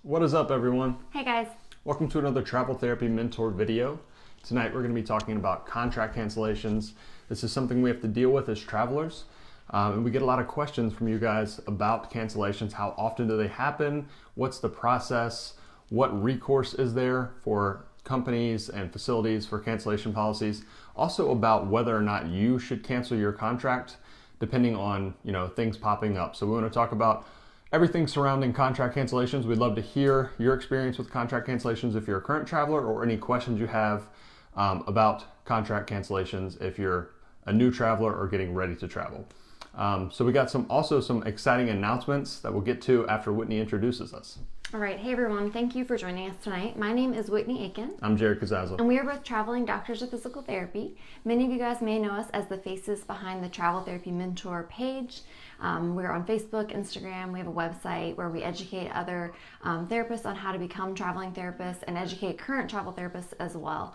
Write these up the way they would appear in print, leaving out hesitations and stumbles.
What is up, everyone? Hey guys. Welcome to another Travel Therapy Mentor video. Tonight we're going to be talking about contract cancellations. This is something we have to deal with as travelers. And we get a lot of questions from you guys about cancellations. How often do they happen? What's the process? What recourse is there for companies and facilities for cancellation policies? Also about whether or not you should cancel your contract depending on, things popping up. So we want to talk about everything surrounding contract cancellations. We'd love to hear your experience with contract cancellations if you're a current traveler, or any questions you have about contract cancellations if you're a new traveler or getting ready to travel. So we got some exciting announcements that we'll get to after Whitney introduces us. All right. Hey everyone. Thank you for joining us tonight. My name is Whitney Aiken. I'm Jared Kazazza. And we are both traveling doctors of physical therapy. Many of you guys may know us as the faces behind the Travel Therapy Mentor page. We're on Facebook, Instagram. We have a website where we educate other therapists on how to become traveling therapists and educate current travel therapists as well.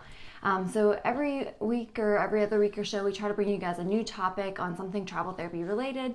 So every week or every other week or so, we try to bring you guys a new topic on something travel therapy related.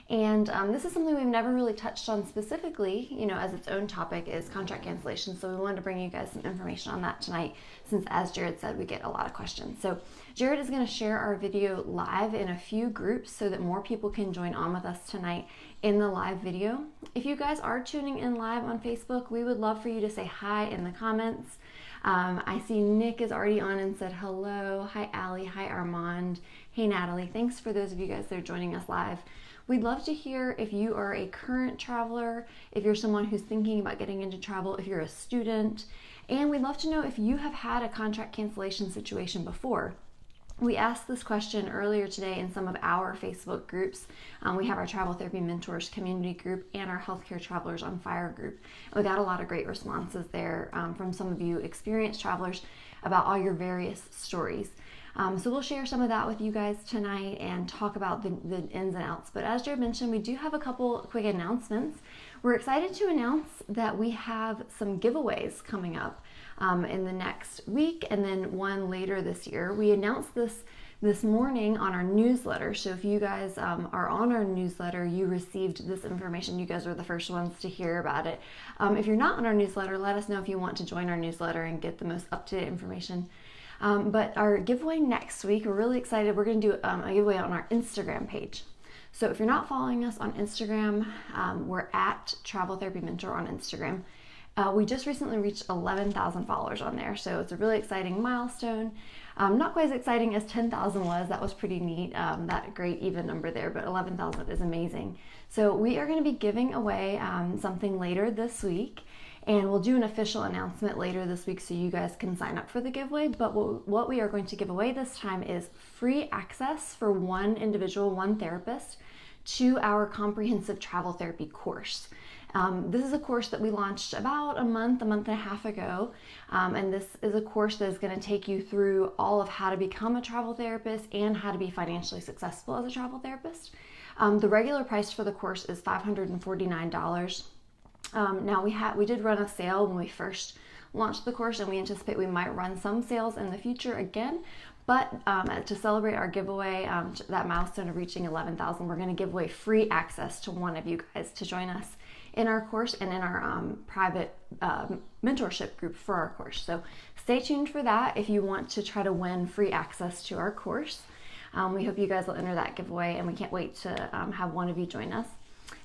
And this is something we've never really touched on specifically, as its own topic is contract cancellation. So we wanted to bring you guys some information on that tonight, since as Jared said, we get a lot of questions. So Jared is going to share our video live in a few groups so that more people can join on with us tonight in the live video. If you guys are tuning in live on Facebook, we would love for you to say hi in the comments. I see Nick is already on and said hello. Hi, Allie. Hi, Armand. Hey, Natalie. Thanks for those of you guys that are joining us live. We'd love to hear if you are a current traveler, if you're someone who's thinking about getting into travel, if you're a student, and we'd love to know if you have had a contract cancellation situation before. We asked this question earlier today in some of our Facebook groups. We have our Travel Therapy Mentors community group and our Healthcare Travelers on Fire group. And we got a lot of great responses there from some of you experienced travelers about all your various stories. So we'll share some of that with you guys tonight and talk about the ins and outs. But as Jared mentioned, we do have a couple quick announcements. We're excited to announce that we have some giveaways coming up in the next week, and then one later this year. We announced this morning on our newsletter. So if you guys are on our newsletter, you received this information. You guys are the first ones to hear about it. If you're not on our newsletter, let us know if you want to join our newsletter and get the most up-to-date information. But our giveaway next week, we're really excited. We're going to do a giveaway on our Instagram page. So if you're not following us on Instagram, we're at Travel Therapy Mentor on Instagram. We just recently reached 11,000 followers on there, so it's a really exciting milestone. Not quite as exciting as 10,000 was. That was pretty neat, that great even number there, but 11,000 is amazing. So we are going to be giving away something later this week, and we'll do an official announcement later this week so you guys can sign up for the giveaway. But what we are going to give away this time is free access for one individual, one therapist, to our comprehensive travel therapy course. This is a course that we launched about a month and a half ago. And this is a course that is going to take you through all of how to become a travel therapist and how to be financially successful as a travel therapist. The regular price for the course is $549. Now we did run a sale when we first launched the course, and we anticipate we might run some sales in the future again. But to celebrate our giveaway, that milestone of reaching 11,000, we're going to give away free access to one of you guys to join us in our course and in our private mentorship group for our course. So stay tuned for that if you want to try to win free access to our course. We hope you guys will enter that giveaway, and we can't wait to have one of you join us.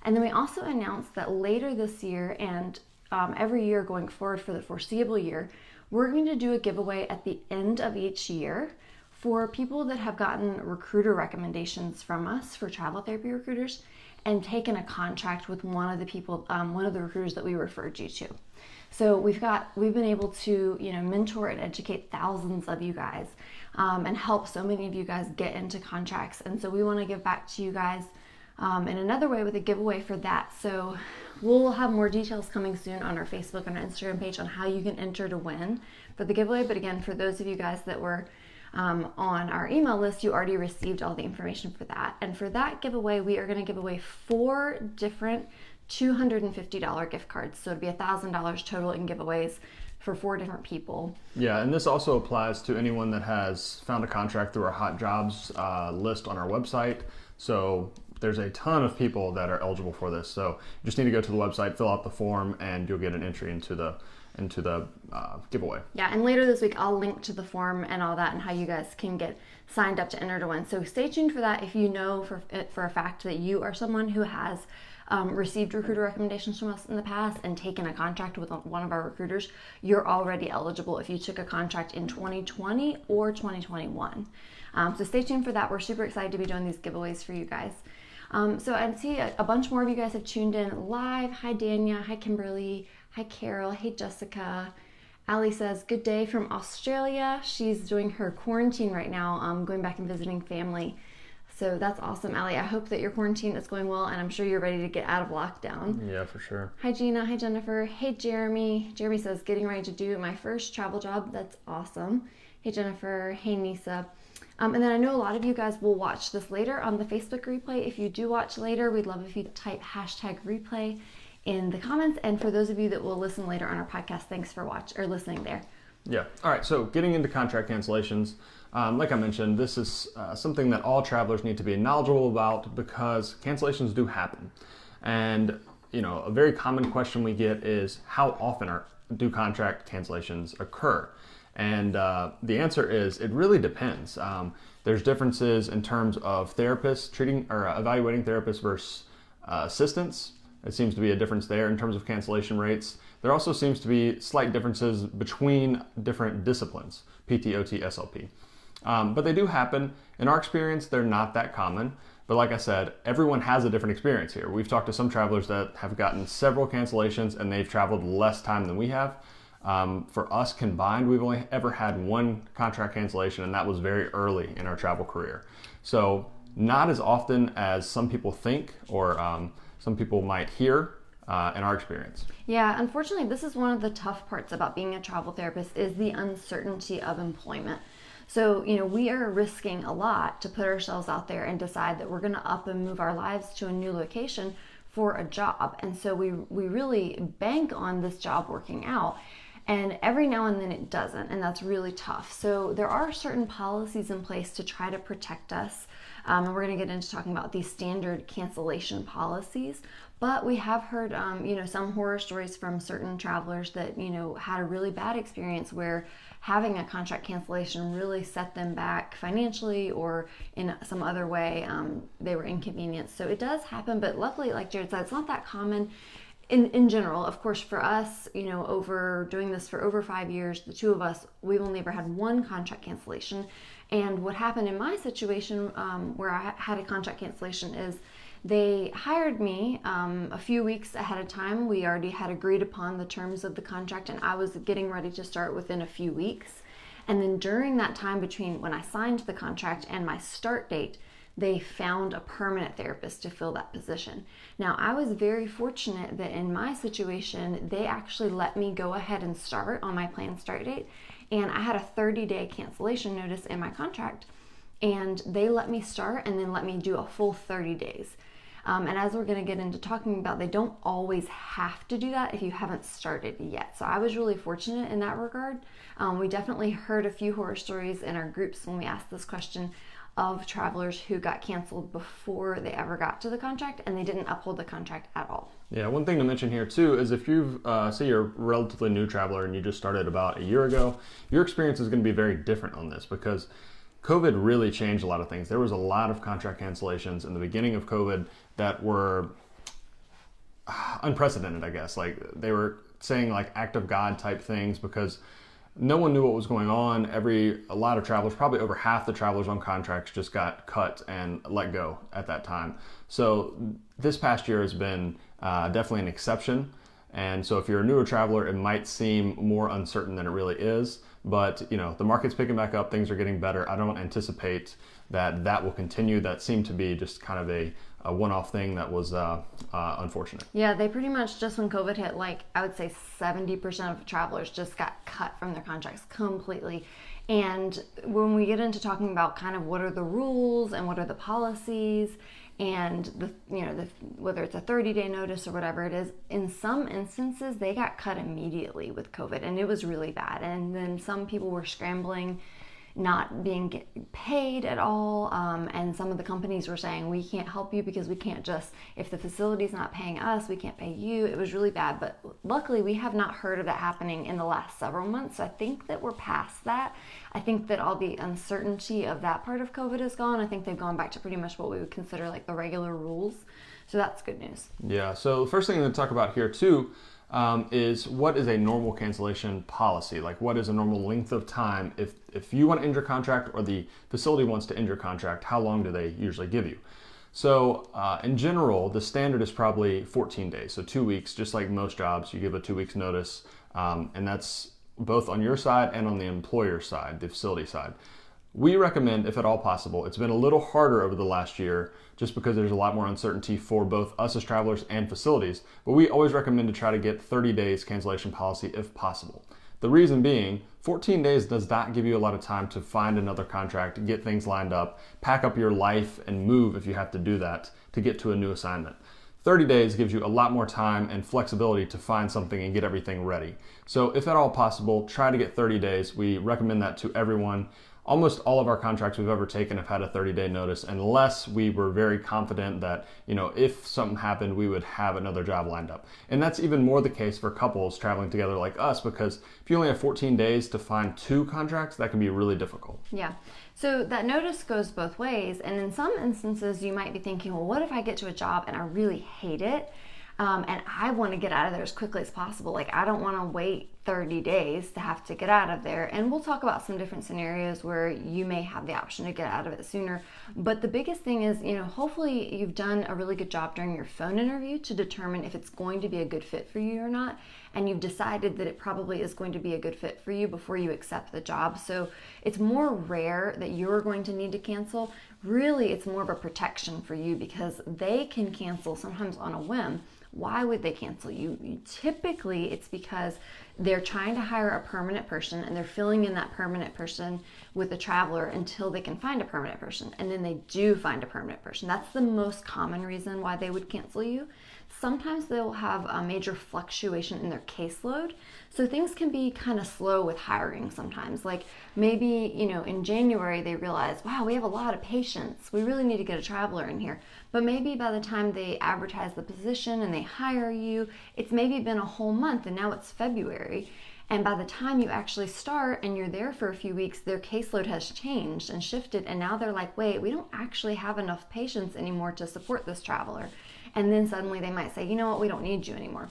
And then we also announced that later this year and every year going forward for the foreseeable year, we're going to do a giveaway at the end of each year for people that have gotten recruiter recommendations from us, for travel therapy recruiters, and taken a contract with one of the people, one of the recruiters that we referred you to. So we've been able to, mentor and educate thousands of you guys and help so many of you guys get into contracts. And so we want to give back to you guys in another way with a giveaway for that. So we'll have more details coming soon on our Facebook and our Instagram page on how you can enter to win for the giveaway. But again, for those of you guys that were on our email list, you already received all the information for that. And for that giveaway, we are going to give away 4 different $250 gift cards. So it'd be $1,000 total in giveaways for 4 different people. Yeah, and this also applies to anyone that has found a contract through our hot jobs list on our website. So there's a ton of people that are eligible for this. So you just need to go to the website, fill out the form, and you'll get an entry into the giveaway. Yeah, and later this week I'll link to the form and all that and how you guys can get signed up to enter to win. So stay tuned for that. If you know for a fact that you are someone who has received recruiter recommendations from us in the past and taken a contract with one of our recruiters, you're already eligible if you took a contract in 2020 or 2021. So stay tuned for that. We're super excited to be doing these giveaways for you guys. So I see a bunch more of you guys have tuned in live. Hi, Dania. Hi, Kimberly. Hi, Carol. Hey, Jessica. Allie says, good day from Australia. She's doing her quarantine right now, going back and visiting family. So that's awesome, Allie. I hope that your quarantine is going well, and I'm sure you're ready to get out of lockdown. Yeah, for sure. Hi, Gina. Hi, Jennifer. Hey, Jeremy. Jeremy says, getting ready to do my first travel job. That's awesome. Hey, Jennifer. Hey, Nisa. And then I know a lot of you guys will watch this later on the Facebook replay. If you do watch later, we'd love if you type #replay in the comments. And for those of you that will listen later on our podcast, thanks for listening there. Yeah. All right. So getting into contract cancellations, like I mentioned, this is something that all travelers need to be knowledgeable about because cancellations do happen. And, a very common question we get is how often do contract cancellations occur? And the answer is it really depends. There's differences in terms of therapists treating or evaluating therapists versus assistants. It seems to be a difference there in terms of cancellation rates. There also seems to be slight differences between different disciplines, PT, OT, SLP. But they do happen. In our experience, they're not that common. But like I said, everyone has a different experience here. We've talked to some travelers that have gotten several cancellations and they've traveled less time than we have. For us combined, we've only ever had one contract cancellation, and that was very early in our travel career. So not as often as some people think or some people might hear in our experience. Yeah, unfortunately, this is one of the tough parts about being a travel therapist is the uncertainty of employment. So, we are risking a lot to put ourselves out there and decide that we're going to up and move our lives to a new location for a job. And so we really bank on this job working out. And every now and then it doesn't, and that's really tough. So there are certain policies in place to try to protect us. And we're going to get into talking about these standard cancellation policies. But we have heard, some horror stories from certain travelers that, had a really bad experience where having a contract cancellation really set them back financially or in some other way. They were inconvenienced. So it does happen, but luckily, like Jared said, it's not that common. In general, of course, for us, over doing this for over 5 years, the two of us, we've only ever had one contract cancellation. And what happened in my situation where I had a contract cancellation is they hired me a few weeks ahead of time. We already had agreed upon the terms of the contract, and I was getting ready to start within a few weeks. And then during that time between when I signed the contract and my start date, they found a permanent therapist to fill that position. Now, I was very fortunate that in my situation, they actually let me go ahead and start on my planned start date. And I had a 30-day cancellation notice in my contract. And they let me start and then let me do a full 30 days. And as we're going to get into talking about, they don't always have to do that if you haven't started yet. So I was really fortunate in that regard. We definitely heard a few horror stories in our groups when we asked this question of travelers who got canceled before they ever got to the contract and they didn't uphold the contract at all. Yeah, one thing to mention here too is if you've, say you're a relatively new traveler and you just started about a year ago, your experience is going to be very different on this because COVID really changed a lot of things. There was a lot of contract cancellations in the beginning of COVID that were unprecedented, I guess. Like they were saying like act of God type things because no one knew what was going on. A lot of travelers, probably over half the travelers on contracts just got cut and let go at that time. So this past year has been definitely an exception. And so if you're a newer traveler, it might seem more uncertain than it really is. But the market's picking back up, things are getting better. I don't anticipate that will continue. That seemed to be just kind of a one-off thing that was unfortunate. Yeah, they pretty much just when COVID hit, I would say 70% of travelers just got cut from their contracts completely. And when we get into talking about kind of what are the rules and what are the policies and whether it's a 30-day notice or whatever it is, in some instances they got cut immediately with COVID and it was really bad. And then some people were scrambling not being paid at all. And some of the companies were saying, we can't help you because we can't just, if the facility's not paying us, we can't pay you. It was really bad. But luckily, we have not heard of that happening in the last several months. So I think that we're past that. I think that all the uncertainty of that part of COVID is gone. I think they've gone back to pretty much what we would consider like the regular rules. So that's good news. Yeah, so the first thing to talk about here too is what is a normal cancellation policy? Like what is a normal length of time if you want to end your contract or the facility wants to end your contract, how long do they usually give you? So in general, the standard is probably 14 days, so 2 weeks, just like most jobs, you give a 2 weeks notice, and that's both on your side and on the employer side, the facility side. We recommend, if at all possible, it's been a little harder over the last year just because there's a lot more uncertainty for both us as travelers and facilities, but we always recommend to try to get 30 days cancellation policy if possible. The reason being, 14 days does not give you a lot of time to find another contract, get things lined up, pack up your life and move if you have to do that to get to a new assignment. 30 days gives you a lot more time and flexibility to find something and get everything ready. So if at all possible, try to get 30 days. We recommend that to everyone. Almost all of our contracts we've ever taken have had a 30-day notice unless we were very confident that, if something happened, we would have another job lined up. And that's even more the case for couples traveling together like us, because if you only have 14 days to find 2 contracts, that can be really difficult. Yeah. So that notice goes both ways. And in some instances, you might be thinking, well, what if I get to a job and I really hate it? And I want to get out of there as quickly as possible. Like, I don't want to wait 30 days to have to get out of there. And we'll talk about some different scenarios where you may have the option to get out of it sooner. But the biggest thing is, hopefully you've done a really good job during your phone interview to determine if it's going to be a good fit for you or not. And you've decided that it probably is going to be a good fit for you before you accept the job. So it's more rare that you're going to need to cancel. Really, it's more of a protection for you because they can cancel sometimes on a whim. Why would they cancel you? Typically, it's because they're trying to hire a permanent person and they're filling in that permanent person with a traveler until they can find a permanent person. And then they do find a permanent person. That's the most common reason why they would cancel you. Sometimes they'll have a major fluctuation in their caseload. So things can be kind of slow with hiring sometimes. Like maybe, in January they realize, wow, we have a lot of patients. We really need to get a traveler in here. But maybe by the time they advertise the position and they hire you, it's maybe been a whole month and now it's February. And by the time you actually start and you're there for a few weeks, their caseload has changed and shifted. And now they're like, wait, we don't actually have enough patients anymore to support this traveler. And then suddenly they might say, you know what, we don't need you anymore.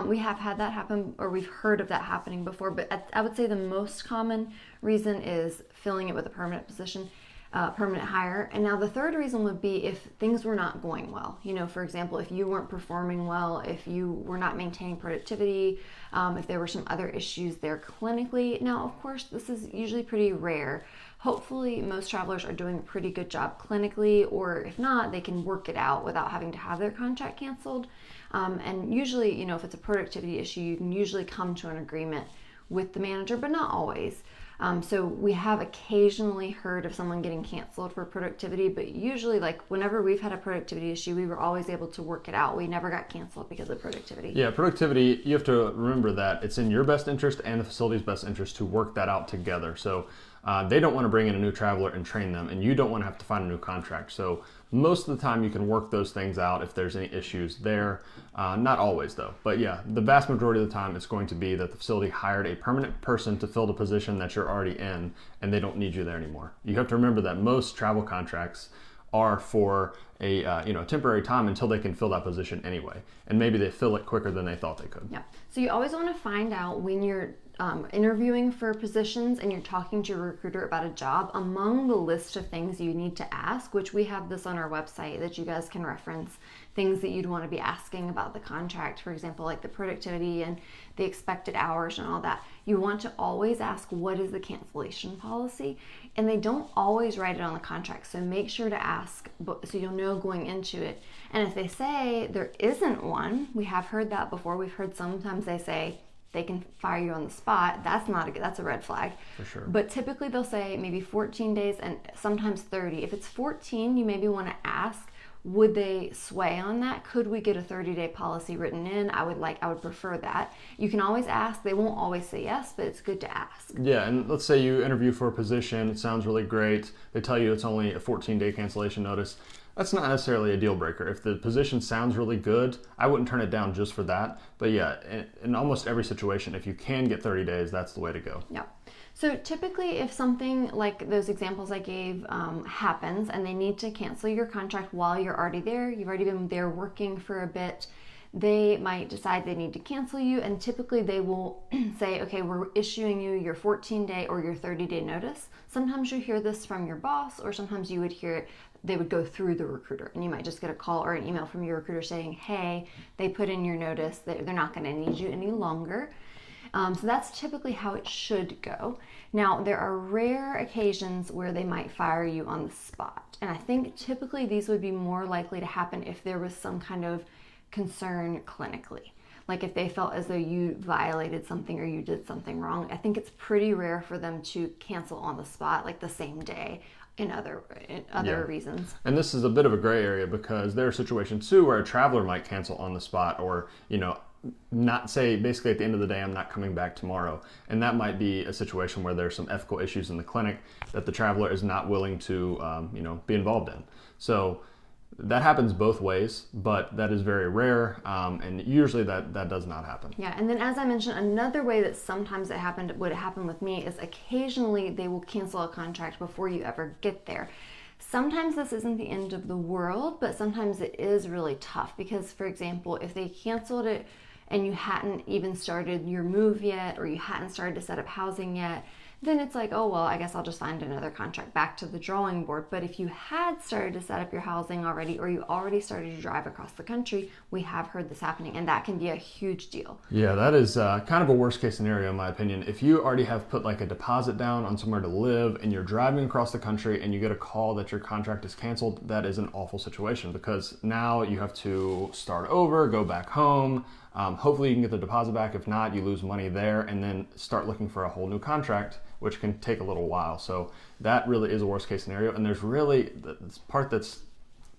We have had that happen, or we've heard of that happening before, but I would say the most common reason is filling it with a permanent position, permanent hire. And now the third reason would be if things were not going well. For example, if you weren't performing well, if you were not maintaining productivity, if there were some other issues there clinically. Now, of course, this is usually pretty rare. Hopefully, most travelers are doing a pretty good job clinically, or if not, they can work it out without having to have their contract canceled. And usually, if it's a productivity issue, you can usually come to an agreement with the manager, but not always. So we have occasionally heard of someone getting canceled for productivity, but usually, like whenever we've had a productivity issue, we were always able to work it out. We never got canceled because of productivity. Yeah, productivity, you have to remember that it's in your best interest and the facility's best interest to work that out together. So they don't want to bring in a new traveler and train them, and you don't want to have to find a new contract. So most of the time you can work those things out if there's any issues there. Not always though, but yeah, the vast majority of the time it's going to be that the facility hired a permanent person to fill the position that you're already in and they don't need you there anymore. You have to remember that most travel contracts are for a temporary time until they can fill that position anyway, and maybe they fill it quicker than they thought they could. Yeah, so you always want to find out when you're interviewing for positions and you're talking to your recruiter about a job, among the list of things you need to ask, which we have this on our website that you guys can reference, things that you'd want to be asking about the contract, for example, like the productivity and the expected hours and all that. You want to always ask, what is the cancellation policy? And they don't always write it on the contract, so make sure to ask so you'll know going into it. And if they say there isn't one, we have heard that before. We've heard sometimes they say they can fire you on the spot. That's a red flag. For sure. But typically they'll say maybe 14 days and sometimes 30. If it's 14, you maybe want to ask, would they sway on that? Could we get a 30-day policy written in? I would prefer that. You can always ask. They won't always say yes, but it's good to ask. Yeah, and let's say you interview for a position, it sounds really great. They tell you it's only a 14-day cancellation notice. That's not necessarily a deal breaker. If the position sounds really good, I wouldn't turn it down just for that. But yeah, in almost every situation, if you can get 30 days, that's the way to go. Yeah. So typically if something like those examples I gave happens and they need to cancel your contract while you're already there, you've already been there working for a bit, they might decide they need to cancel you, and typically they will say, okay, we're issuing you your 14-day or your 30-day notice. Sometimes you hear this from your boss, or sometimes you would hear it, they would go through the recruiter, and you might just get a call or an email from your recruiter saying, hey, they put in your notice, they're not going to need you any longer. So that's typically how it should go. Now, there are rare occasions where they might fire you on the spot. And I think typically these would be more likely to happen if there was some kind of concern clinically. Like if they felt as though you violated something or you did something wrong. I think it's pretty rare for them to cancel on the spot, like the same day, in other reasons. And this is a bit of a gray area because there are situations too where a traveler might cancel on the spot, or, not say basically at the end of the day, I'm not coming back tomorrow. And that might be a situation where there's some ethical issues in the clinic that the traveler is not willing to, be involved in. So that happens both ways, but that is very rare. And usually that does not happen. Yeah. And then as I mentioned, another way that sometimes would happen with me is occasionally they will cancel a contract before you ever get there. Sometimes this isn't the end of the world, but sometimes it is really tough because, for example, if they canceled it and you hadn't even started your move yet, or you hadn't started to set up housing yet, then it's like, oh, well, I guess I'll just find another contract, back to the drawing board. But if you had started to set up your housing already, or you already started to drive across the country, we have heard this happening, and that can be a huge deal. Yeah, that is kind of a worst case scenario in my opinion. If you already have put like a deposit down on somewhere to live and you're driving across the country and you get a call that your contract is canceled, that is an awful situation because now you have to start over, go back home. Hopefully you can get the deposit back. If not, you lose money there and then start looking for a whole new contract, which can take a little while. So that really is a worst case scenario. And there's really, the part that's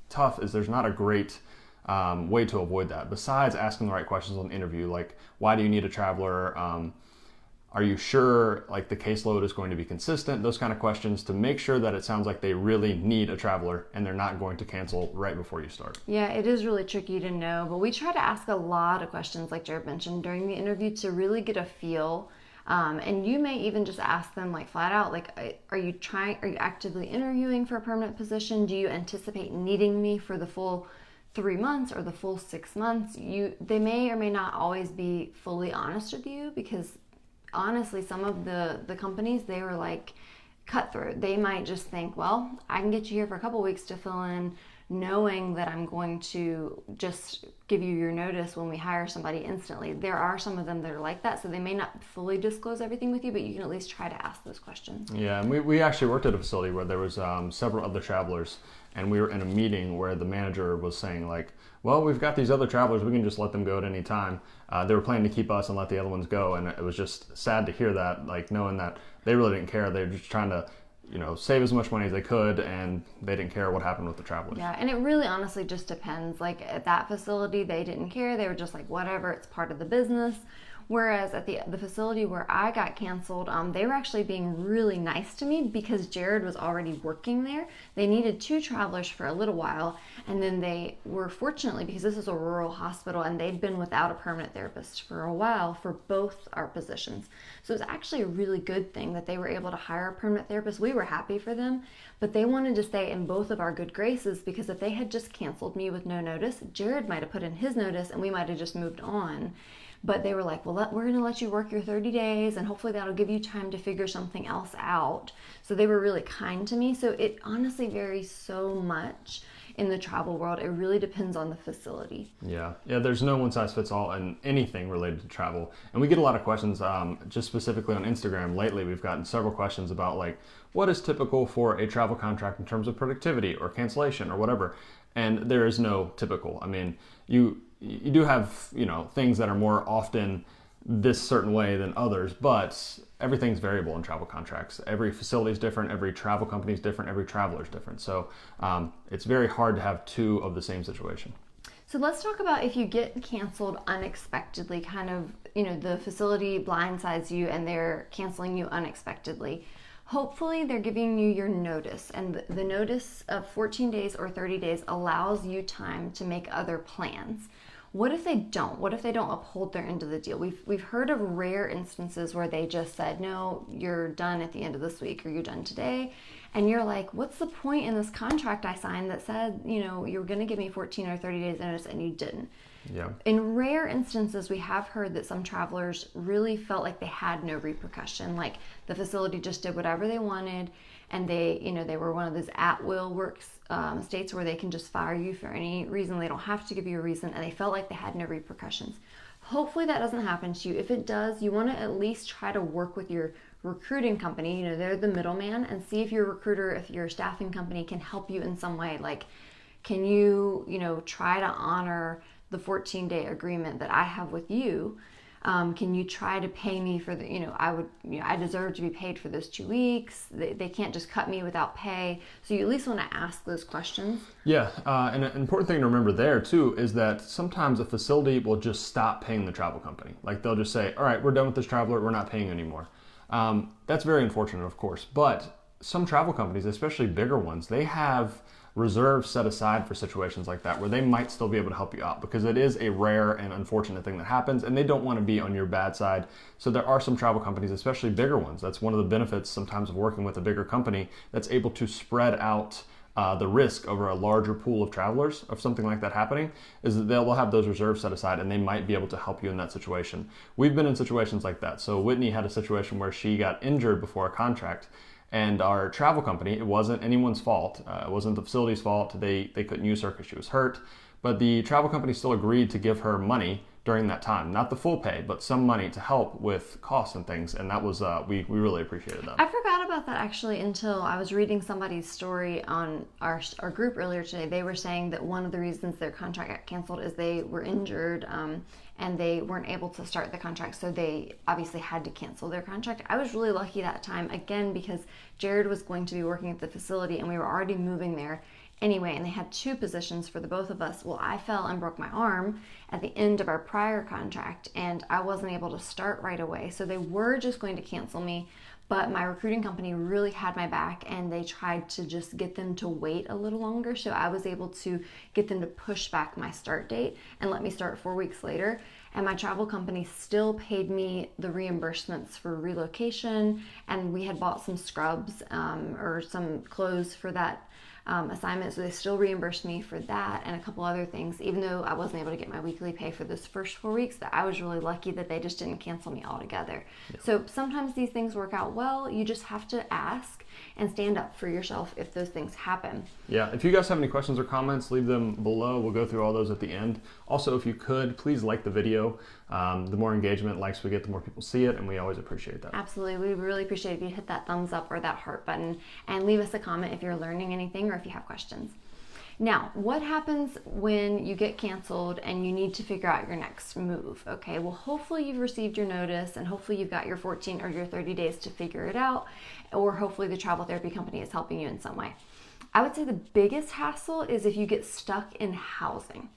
tough is there's not a great way to avoid that besides asking the right questions on the interview. Like, why do you need a traveler? Are you sure like the caseload is going to be consistent? Those kind of questions to make sure that it sounds like they really need a traveler and they're not going to cancel right before you start. Yeah, it is really tricky to know, but we try to ask a lot of questions, like Jared mentioned, during the interview to really get a feel. And you may even just ask them like flat out, like, are you actively interviewing for a permanent position? Do you anticipate needing me for the full 3 months or the full 6 months? They may or may not always be fully honest with you because honestly, some of the companies, they were like cutthroat. They might just think, well, I can get you here for a couple weeks to fill in, knowing that I'm going to just give you your notice when we hire somebody instantly. There are some of them that are like that, so they may not fully disclose everything with you, but you can at least try to ask those questions. Yeah, and we actually worked at a facility where there was several other travelers, and we were in a meeting where the manager was saying like, well, we've got these other travelers, we can just let them go at any time. They were planning to keep us and let the other ones go, and it was just sad to hear that, like knowing that they really didn't care. They were just trying to save as much money as they could, and they didn't care what happened with the travelers. Yeah, and it really honestly just depends. Like at that facility, they didn't care. They were just like, whatever, it's part of the business. Whereas at the facility where I got canceled, they were actually being really nice to me because Jared was already working there. They needed 2 travelers for a little while, and then they were fortunately, because this is a rural hospital, and they'd been without a permanent therapist for a while for both our positions. So it was actually a really good thing that they were able to hire a permanent therapist. We were happy for them, but they wanted to stay in both of our good graces because if they had just canceled me with no notice, Jared might have put in his notice and we might have just moved on. But they were like, well, we're going to let you work your 30 days and hopefully that'll give you time to figure something else out. So they were really kind to me. So it honestly varies so much in the travel world. It really depends on the facility. Yeah, there's no one size fits all in anything related to travel. And we get a lot of questions just specifically on Instagram. Lately, we've gotten several questions about like, what is typical for a travel contract in terms of productivity or cancellation or whatever. And there is no typical. I mean, you do have, things that are more often this certain way than others, but everything's variable in travel contracts. Every facility is different, every travel company is different, every traveler is different. So it's very hard to have two of the same situation. So let's talk about if you get canceled unexpectedly, kind of, the facility blindsides you and they're canceling you unexpectedly. Hopefully they're giving you your notice, and the notice of 14 days or 30 days allows you time to make other plans. What if they don't? What if they don't uphold their end of the deal? We've heard of rare instances where they just said, no, you're done at the end of this week, or you're done today. And you're like, what's the point in this contract I signed that said, you were going to give me 14 or 30 days notice and you didn't? Yeah. In rare instances, we have heard that some travelers really felt like they had no repercussion, like the facility just did whatever they wanted, and they were one of those at-will states where they can just fire you for any reason. They don't have to give you a reason, and they felt like they had no repercussions. Hopefully that doesn't happen to you. If it does, you want to at least try to work with your recruiting company. They're the middleman, and see if your recruiter, if your staffing company can help you in some way. Like, can you, try to honor the 14-day agreement that I have with you? Can you try to pay me for I deserve to be paid for those 2 weeks. They can't just cut me without pay. So you at least want to ask those questions. Yeah, and an important thing to remember there too is that sometimes a facility will just stop paying the travel company. Like they'll just say, all right, we're done with this traveler, we're not paying anymore. That's very unfortunate, of course, but some travel companies, especially bigger ones, they have reserves set aside for situations like that where they might still be able to help you out, because it is a rare and unfortunate thing that happens and they don't want to be on your bad side. So there are some travel companies, especially bigger ones. That's one of the benefits sometimes of working with a bigger company that's able to spread out the risk over a larger pool of travelers of something like that happening, is that they'll have those reserves set aside and they might be able to help you in that situation. We've been in situations like that. So Whitney had a situation where she got injured before a contract, and our travel company, it wasn't anyone's fault. It wasn't the facility's fault. They couldn't use her because she was hurt. But the travel company still agreed to give her money during that time. Not the full pay, but some money to help with costs and things. And that was, we really appreciated that. I forgot about that actually until I was reading somebody's story on our group earlier today. They were saying that one of the reasons their contract got canceled is they were injured and they weren't able to start the contract. So they obviously had to cancel their contract. I was really lucky that time, again, because Jared was going to be working at the facility and we were already moving there anyway, and they had 2 positions for the both of us. Well, I fell and broke my arm at the end of our prior contract and I wasn't able to start right away. So they were just going to cancel me, but my recruiting company really had my back and they tried to just get them to wait a little longer. So I was able to get them to push back my start date and let me start 4 weeks later. And my travel company still paid me the reimbursements for relocation, and we had bought some scrubs or some clothes for that assignment, so they still reimbursed me for that and a couple other things, even though I wasn't able to get my weekly pay for those first 4 weeks. That I was really lucky that they just didn't cancel me altogether. Yeah. So sometimes these things work out well. You just have to ask and stand up for yourself if those things happen. Yeah, if you guys have any questions or comments, leave them below. We'll go through all those at the end. Also, if you could, please like the video. The more engagement, likes we get, the more people see it, and we always appreciate that. Absolutely. We really appreciate if you hit that thumbs up or that heart button and leave us a comment if you're learning anything or if you have questions. Now, what happens when you get canceled and you need to figure out your next move? Okay, well, hopefully you've received your notice and hopefully you've got your 14 or your 30 days to figure it out, or hopefully the travel therapy company is helping you in some way. I would say the biggest hassle is if you get stuck in housing.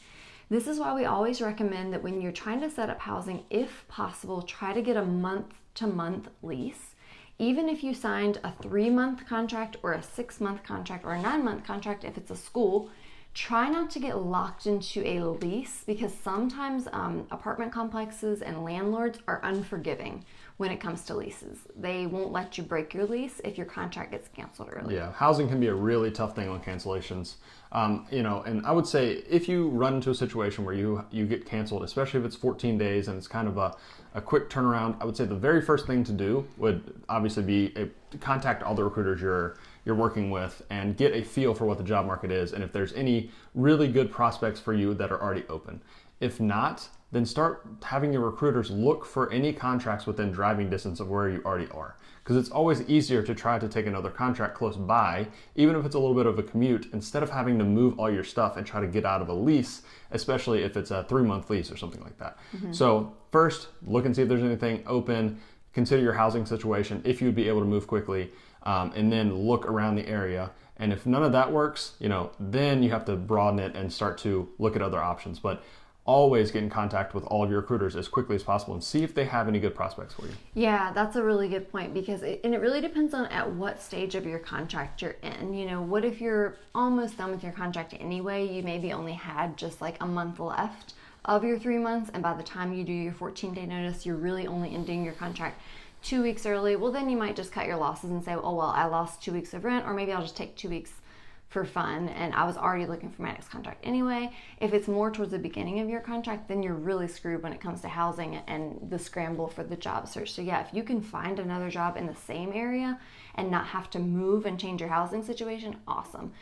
This is why we always recommend that when you're trying to set up housing, if possible, try to get a month-to-month lease. Even if you signed a 3-month contract or a 6-month contract or a 9-month contract, if it's a school, try not to get locked into a lease, because sometimes apartment complexes and landlords are unforgiving when it comes to leases. They won't let you break your lease if your contract gets canceled early. Yeah, housing can be a really tough thing on cancellations. And I would say if you run into a situation where you get canceled, especially if it's 14 days and it's kind of a quick turnaround, I would say the very first thing to do would obviously be to contact all the recruiters you're working with and get a feel for what the job market is and if there's any really good prospects for you that are already open. If not, then start having your recruiters look for any contracts within driving distance of where you already are. Because it's always easier to try to take another contract close by, even if it's a little bit of a commute, instead of having to move all your stuff and try to get out of a lease, especially if it's a 3-month lease or something like that. So first, look and see if there's anything open. Consider your housing situation, if you'd be able to move quickly, and then look around the area. And if none of that works, then you have to broaden it and start to look at other options. But always get in contact with all of your recruiters as quickly as possible and see if they have any good prospects for you. Yeah, that's a really good point, because it really depends on at what stage of your contract you're in. What if you're almost done with your contract anyway? You maybe only had just like a month left of your 3 months, and by the time you do your 14-day notice, you're really only ending your contract 2 weeks early. Well, then you might just cut your losses and say, oh, well, I lost 2 weeks of rent, or maybe I'll just take 2 weeks for fun, and I was already looking for my next contract anyway. If it's more towards the beginning of your contract, then you're really screwed when it comes to housing and the scramble for the job search. So yeah, if you can find another job in the same area and not have to move and change your housing situation, awesome.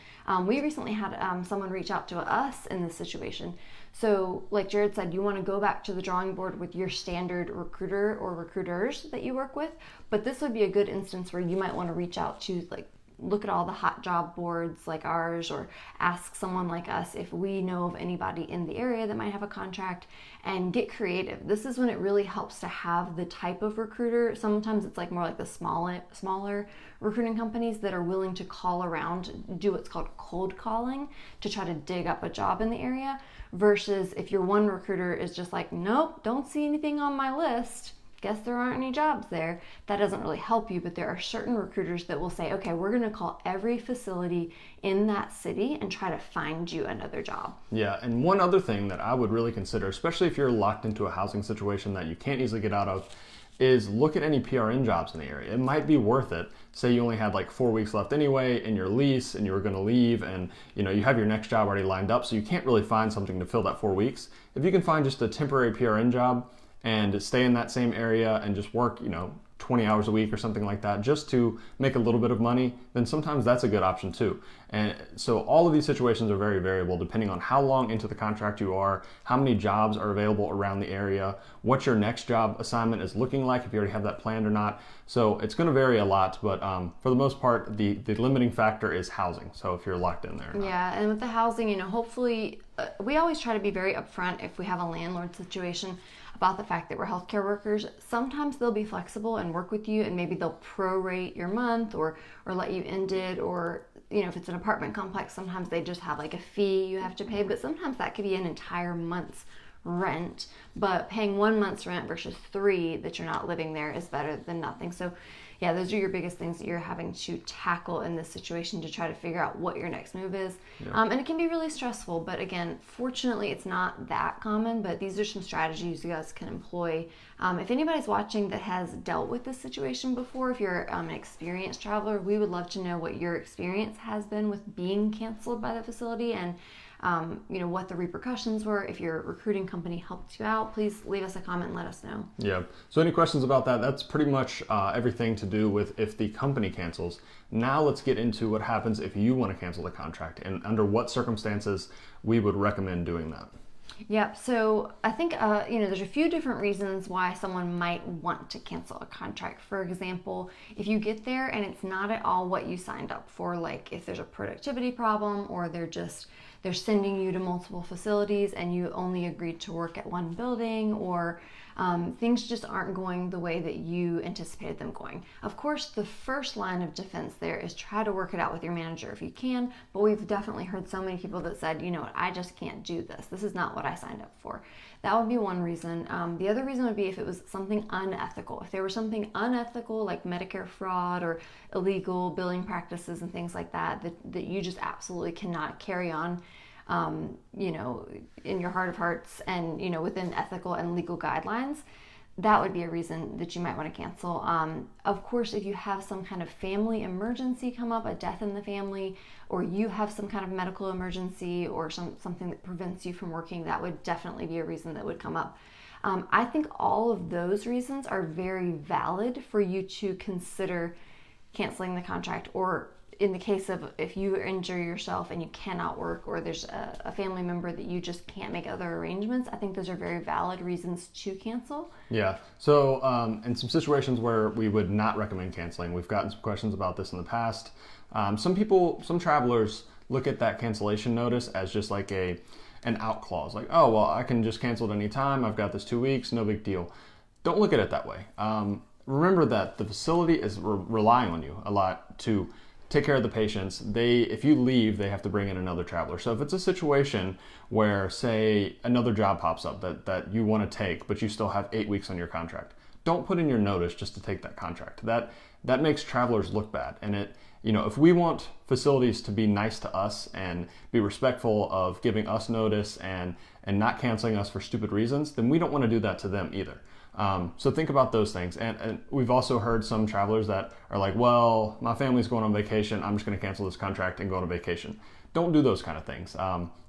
We recently had someone reach out to us in this situation. So like Jared said, you want to go back to the drawing board with your standard recruiter or recruiters that you work with, but this would be a good instance where you might want to reach out to look at all the hot job boards like ours, or ask someone like us if we know of anybody in the area that might have a contract, and get creative. This is when it really helps to have the type of recruiter. Sometimes it's more like the smaller recruiting companies that are willing to call around, do what's called cold calling, to try to dig up a job in the area, versus if your one recruiter is just like, nope, don't see anything on my list, guess there aren't any jobs there. That doesn't really help you, but there are certain recruiters that will say, okay, we're going to call every facility in that city and try to find you another job. Yeah, and one other thing that I would really consider, especially if you're locked into a housing situation that you can't easily get out of, is look at any PRN jobs in the area. It might be worth it. Say you only had 4 weeks left anyway in your lease and you were going to leave, and you have your next job already lined up, so you can't really find something to fill that 4 weeks. If you can find just a temporary PRN job and stay in that same area and just work, 20 hours a week or something like that, just to make a little bit of money, then sometimes that's a good option too. And so all of these situations are very variable depending on how long into the contract you are, how many jobs are available around the area, what your next job assignment is looking like, if you already have that planned or not. So it's going to vary a lot, but for the most part, the limiting factor is housing. So if you're locked in there. Yeah, and with the housing, hopefully, we always try to be very upfront if we have a landlord situation about the fact that we're healthcare workers. Sometimes they'll be flexible and work with you, and maybe they'll prorate your month or let you end it, or if it's an apartment complex, sometimes they just have a fee you have to pay, but sometimes that could be an entire month's rent. But paying 1 month's rent versus 3 that you're not living there is better than nothing. So yeah, those are your biggest things that you're having to tackle in this situation to try to figure out what your next move is. Yeah. And it can be really stressful, but again, fortunately, it's not that common, but these are some strategies you guys can employ. If anybody's watching that has dealt with this situation before, if you're an experienced traveler, we would love to know what your experience has been with being canceled by the facility, and what the repercussions were. If your recruiting company helped you out, please leave us a comment and let us know. Yeah. So any questions about that? That's pretty much everything to do with if the company cancels. Now let's get into what happens if you want to cancel the contract, and under what circumstances we would recommend doing that. Yep. So I think, there's a few different reasons why someone might want to cancel a contract. For example, if you get there and it's not at all what you signed up for, like if there's a productivity problem, or they're sending you to multiple facilities and you only agreed to work at one building, or things just aren't going the way that you anticipated them going. Of course, the first line of defense there is try to work it out with your manager if you can, but we've definitely heard so many people that said, I just can't do this. This is not what I signed up for. That would be one reason. The other reason would be if it was something unethical. If there was something unethical like Medicare fraud or illegal billing practices and things like that you just absolutely cannot carry on, in your heart of hearts and, within ethical and legal guidelines, that would be a reason that you might want to cancel. Of course, if you have some kind of family emergency come up, a death in the family, or you have some kind of medical emergency or something that prevents you from working, that would definitely be a reason that would come up. I think all of those reasons are very valid for you to consider canceling the contract, or in the case of if you injure yourself and you cannot work, or there's a family member that you just can't make other arrangements, I think those are very valid reasons to cancel. Yeah. So in some situations where we would not recommend canceling, we've gotten some questions about this in the past. Some travelers look at that cancellation notice as just like an out clause. Like, oh, well, I can just cancel at any time. I've got this 2 weeks, no big deal. Don't look at it that way. Remember that the facility is relying on you a lot to take care of the patients. If you leave, they have to bring in another traveler. So if it's a situation where, say, another job pops up that you want to take, but you still have 8 weeks on your contract, don't put in your notice just to take that contract. That makes travelers look bad. And if we want facilities to be nice to us and be respectful of giving us notice and not canceling us for stupid reasons, then we don't want to do that to them either. So think about those things. And we've also heard some travelers that are like, well, my family's going on vacation. I'm just going to cancel this contract and go on a vacation. Don't do those kind of things.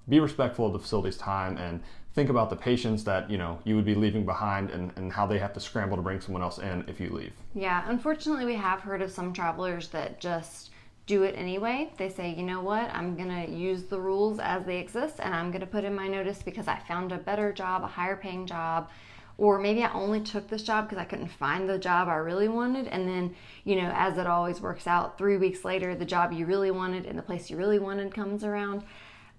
Be respectful of the facility's time and think about the patients that, you would be leaving behind and how they have to scramble to bring someone else in if you leave. Yeah, unfortunately, we have heard of some travelers that just do it anyway. They say, you know what, I'm going to use the rules as they exist and I'm going to put in my notice because I found a better job, a higher paying job. Or maybe I only took this job because I couldn't find the job I really wanted. And then, as it always works out, 3 weeks later, the job you really wanted and the place you really wanted comes around.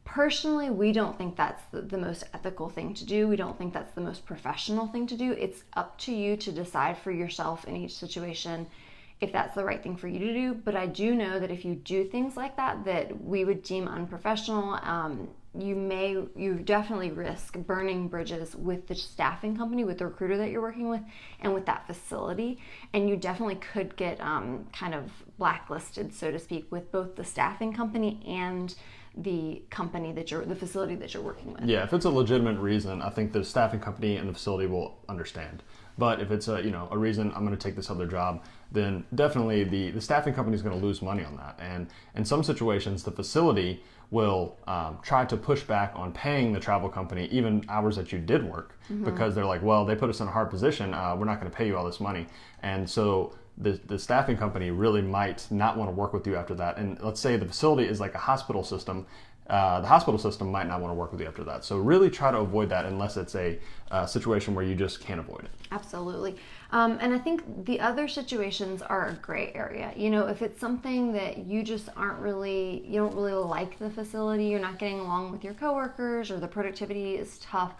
Personally, we don't think that's the most ethical thing to do. We don't think that's the most professional thing to do. It's up to you to decide for yourself in each situation if that's the right thing for you to do. But I do know that if you do things like that we would deem unprofessional, you definitely risk burning bridges with the staffing company, with the recruiter that you're working with, and with that facility. And you definitely could get kind of blacklisted, so to speak, with both the staffing company and the company the facility that you're working with. Yeah, if it's a legitimate reason, I think the staffing company and the facility will understand. But if it's a reason I'm going to take this other job, then definitely the staffing company is going to lose money on that. And in some situations, the facility will try to push back on paying the travel company even hours that you did work, because they're like, well, they put us in a hard position. We're not going to pay you all this money. And so the staffing company really might not want to work with you after that. And let's say the facility is like a hospital system. The hospital system might not want to work with you after that. So really try to avoid that unless it's a situation where you just can't avoid it. Absolutely. And I think the other situations are a gray area. If it's something that you just you don't really like the facility, you're not getting along with your coworkers, or the productivity is tough,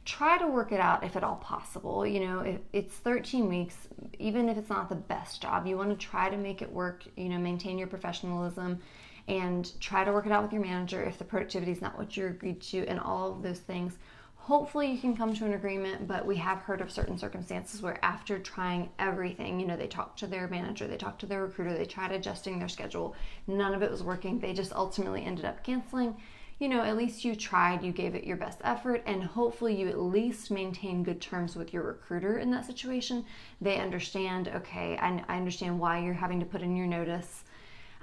try to work it out if at all possible. If it's 13 weeks, even if it's not the best job, you want to try to make it work, maintain your professionalism and try to work it out with your manager if the productivity is not what you agreed to, and all of those things. Hopefully you can come to an agreement, but we have heard of certain circumstances where after trying everything, they talked to their manager, they talked to their recruiter, they tried adjusting their schedule, none of it was working, they just ultimately ended up canceling. At least you tried, you gave it your best effort, and hopefully you at least maintain good terms with your recruiter in that situation. They understand, okay, I understand why you're having to put in your notice.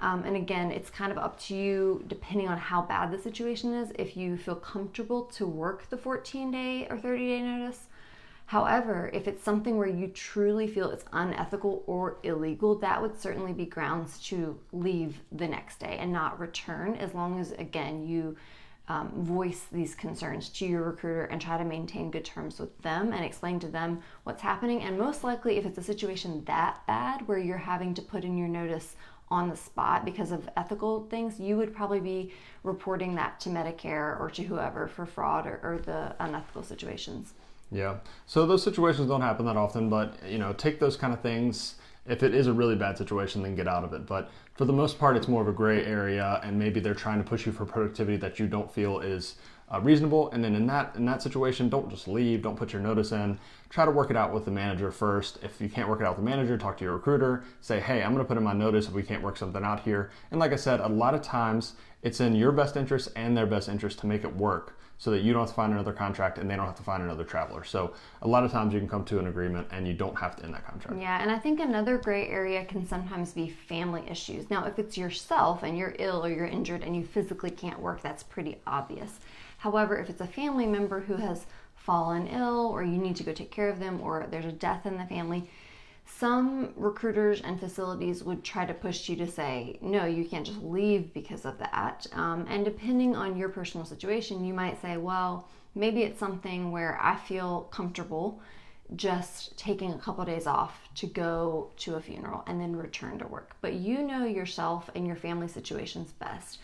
And again, it's kind of up to you, depending on how bad the situation is, if you feel comfortable to work the 14-day or 30-day notice. However, if it's something where you truly feel it's unethical or illegal, that would certainly be grounds to leave the next day and not return, as long as, again, you voice these concerns to your recruiter and try to maintain good terms with them and explain to them what's happening. And most likely, if it's a situation that bad where you're having to put in your notice on the spot because of ethical things, you would probably be reporting that to Medicare or to whoever for fraud or the unethical situations. Yeah. So those situations don't happen that often, but take those kind of things. If it is a really bad situation, then get out of it. But for the most part, it's more of a gray area, and maybe they're trying to push you for productivity that you don't feel is reasonable. And then in that situation, don't just leave. Don't put your notice in. Try to work it out with the manager first. If you can't work it out with the manager, talk to your recruiter. Say, hey, I'm going to put in my notice if we can't work something out here. And like I said, a lot of times it's in your best interest and their best interest to make it work, so that you don't have to find another contract and they don't have to find another traveler. So a lot of times you can come to an agreement and you don't have to end that contract. Yeah, and I think another gray area can sometimes be family issues. Now, if it's yourself and you're ill or you're injured and you physically can't work, that's pretty obvious. However, if it's a family member who has fallen ill, or you need to go take care of them, or there's a death in the family, Some recruiters and facilities would try to push you to say, no, you can't just leave because of that. And depending on your personal situation, you might say, well, maybe it's something where I feel comfortable just taking a couple of days off to go to a funeral and then return to work. But you know yourself and your family situations best.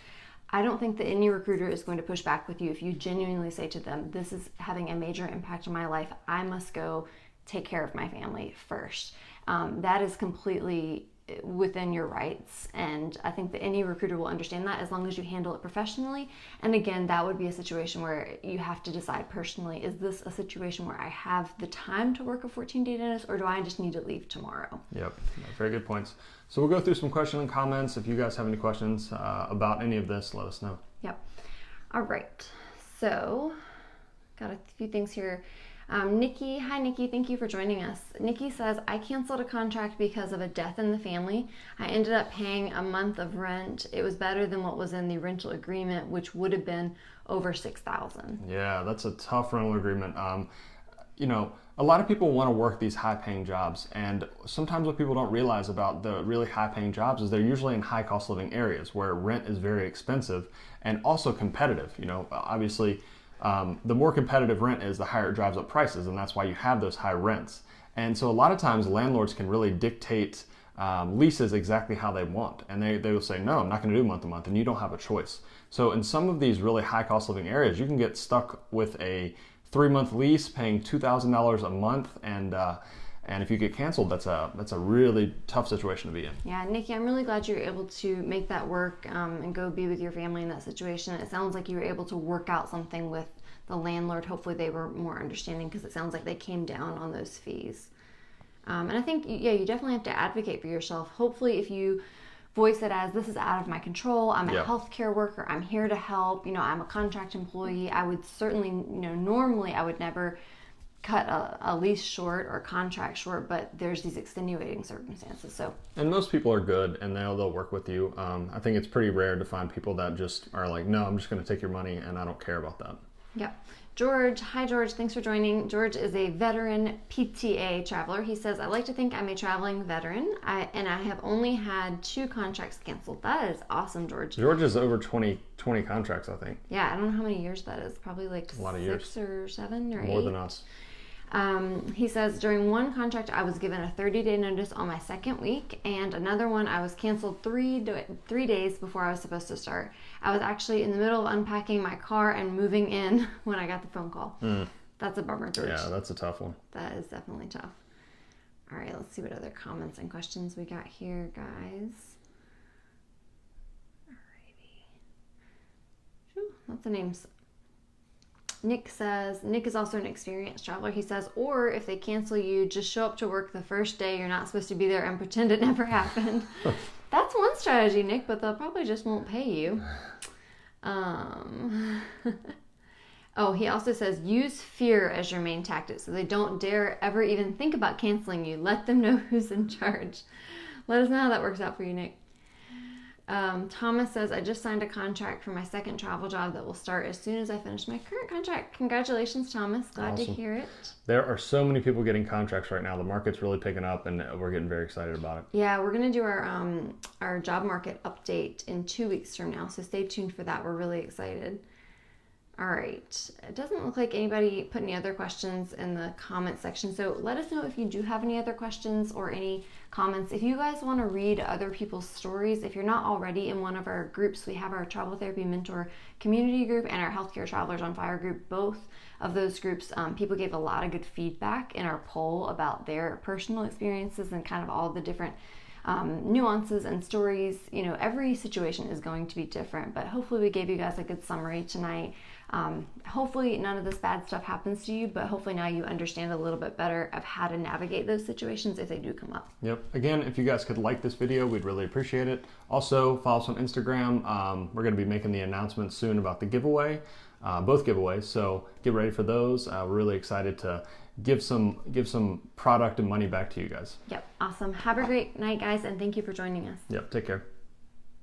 I don't think that any recruiter is going to push back with you if you genuinely say to them, this is having a major impact on my life. I must go take care of my family first. That is completely within your rights, and I think that any recruiter will understand that as long as you handle it professionally. And again, that would be a situation where you have to decide personally, is this a situation where I have the time to work a 14-day notice, or do I just need to leave tomorrow? Yep, very good points. So we'll go through some questions and comments. If you guys have any questions about any of this, let us know. Yep. All right, so got a few things here. Nikki, hi Nikki, thank you for joining us. Nikki says, I canceled a contract because of a death in the family. I ended up paying a month of rent. It was better than what was in the rental agreement, which would have been over $6,000. Yeah, that's a tough rental agreement. You know, a lot of people want to work these high-paying jobs, and sometimes what people don't realize about the really high-paying jobs is they're usually in high-cost living areas where rent is very expensive and also competitive. You know, obviously, the more competitive rent is, the higher it drives up prices, and that's why you have those high rents. And so a lot of times landlords can really dictate leases exactly how they want, and they will say, no, I'm not going to do month to month, and you don't have a choice. So in some of these really high cost living areas, you can get stuck with a 3-month lease paying $2,000 a month, and if you get canceled, that's a really tough situation to be in. Yeah, Nikki, I'm really glad you were able to make that work and go be with your family in that situation. It sounds like you were able to work out something with the landlord. Hopefully they were more understanding, because it sounds like they came down on those fees. And I think, yeah, you definitely have to advocate for yourself. Hopefully if you voice it as, this is out of my control, I'm a healthcare worker, I'm here to help, I'm a contract employee, I would certainly, normally I would never cut a lease short or a contract short, but there's these extenuating circumstances. So, and most people are good, and they'll work with you. I think it's pretty rare to find people that just are like, no, I'm just going to take your money and I don't care about that. Yep. George, hi George, thanks for joining. George is a veteran PTA traveler. He says, I like to think I'm a traveling veteran, and I have only had 2 contracts canceled. That is awesome, George. George is over 20 contracts, I think. Yeah, I don't know how many years that is. Probably like a lot of 6 years. or 7 or 8. More than us. He says, during one contract, I was given a 30-day notice on my second week, and another one I was canceled 3 days before I was supposed to start. I was actually in the middle of unpacking my car and moving in when I got the phone call. That's a bummer, George. Yeah, that's a tough one. That is definitely tough. All right, let's see what other comments and questions we got here, guys. Alrighty. Whew, lots of names. Nick says, Nick is also an experienced traveler. He says, or if they cancel you, just show up to work the first day you're not supposed to be there and pretend it never happened. That's one strategy, Nick, but they'll probably just won't pay you. Oh, he also says, use fear as your main tactic so they don't dare ever even think about canceling you. Let them know who's in charge. Let us know how that works out for you, Nick. Thomas says, I just signed a contract for my second travel job that will start as soon as I finish my current contract. Congratulations, Thomas. Glad to hear it. There are so many people getting contracts right now. The market's really picking up, and we're getting very excited about it. Yeah, we're going to do our job market update in 2 weeks from now, so stay tuned for that. We're really excited. All right. It doesn't look like anybody put any other questions in the comment section. So let us know if you do have any other questions or any comments. If you guys want to read other people's stories, if you're not already in one of our groups, we have our Travel Therapy Mentor community group and our Healthcare Travelers on Fire group. Both of those groups, people gave a lot of good feedback in our poll about their personal experiences and kind of all the different nuances and stories. Every situation is going to be different, but hopefully we gave you guys a good summary tonight. Hopefully none of this bad stuff happens to you, but hopefully now you understand a little bit better of how to navigate those situations if they do come up. Yep. Again, if you guys could like this video, we'd really appreciate it. Also, follow us on Instagram. We're going to be making the announcement soon about the giveaway, both giveaways, so get ready for those. We're really excited to give some product and money back to you guys. Yep. Awesome. Have a great night, guys, and thank you for joining us. Yep. Take care.